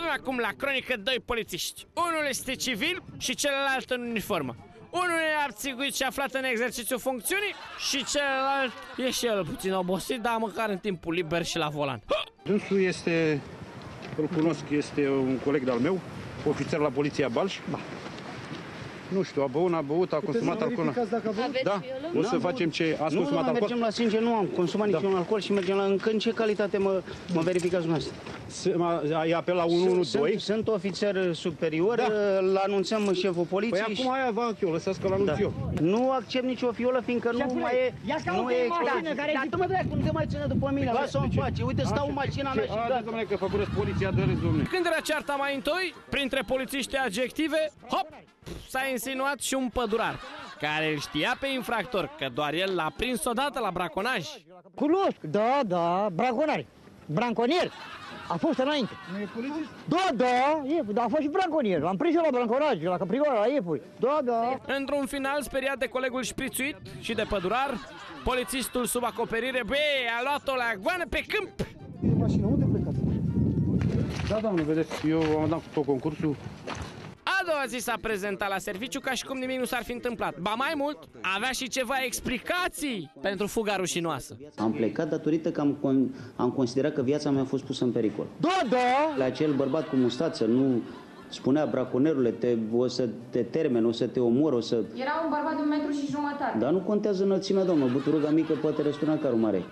Avem acum la cronică doi polițiști. Unul este civil și celălalt în uniformă. Unul e abțiguit și aflat în exercițiul funcțiunii și celălalt e și el puțin obosit, dar măcar în timpul liber și la volan. Dânsul este, îl cunosc, este un coleg de-al meu, ofițer la Poliția Balș. Nu știu, a băut, a consumat alcool. Da, o să facem ce... Ați consumat alcool? Mergem la sânge, nu am consumat niciun alcool și mergem la... În ce calitate mă verificați dumneavoastră? Ai apel la 112? Sunt ofițer superior, îl anunțăm șeful poliției. Păi acum aia va eu, lăsați că l-anunț eu. Nu accept nicio fiolă, fiindcă nu mai e... Nu e mașină care... Dar tu mă dracu, nu te mai ține după mine, lasă-o în pace. Uite, stau în mașina mea și gata. Dom'le, că făcurăți poliția, dă-le, dom'le. Când era cearta mai întâi, printre polițiști adjective, hop, s-a insinuat și un pădurar, care îl știa pe infractor, că doar el l-a prins odată la braconaj. Cunosc, da, braconari, branconier. A fost înainte. Nu e polițist? Da, a fost și branconier. L-am prins eu la branconaj, la caprigoară, la iepuri. Da. Într-un final, speriat de colegul șprițuit și de pădurar, polițistul sub acoperire, a luat-o la goană pe câmp. Mașina, unde plecați? Da, doamnă, vedeți, eu am dat tot concursul. A doua zi s-a prezentat la serviciu ca și cum nimic nu s-ar fi întâmplat. Ba mai mult, avea și ceva explicații pentru fuga rușinoasă. Am plecat datorită că am considerat că viața mea a fost pusă în pericol. Da. La acel bărbat cu mustață nu spunea braconerule, o să te termen, o să te omor, o să... Era un bărbat de 1,5 m. Dar nu contează înălțimea, doamnă, buturuga mică poate răsturna carul mare.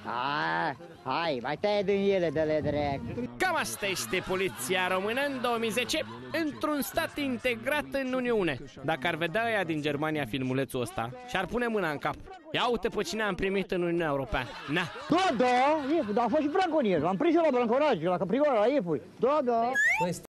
Hai, mai taie din ele de le drept. Cam asta este poliția română în 2010, într-un stat integrat în Uniune. Dacă ar vedea ea din Germania filmulețul ăsta și-ar pune mâna în cap. Ia uite pe cine am primit în Uniunea Europeană. Na. Da, a fost și branconier. L-am prins eu la branconaj, la caprigoară, la iepuri. Da.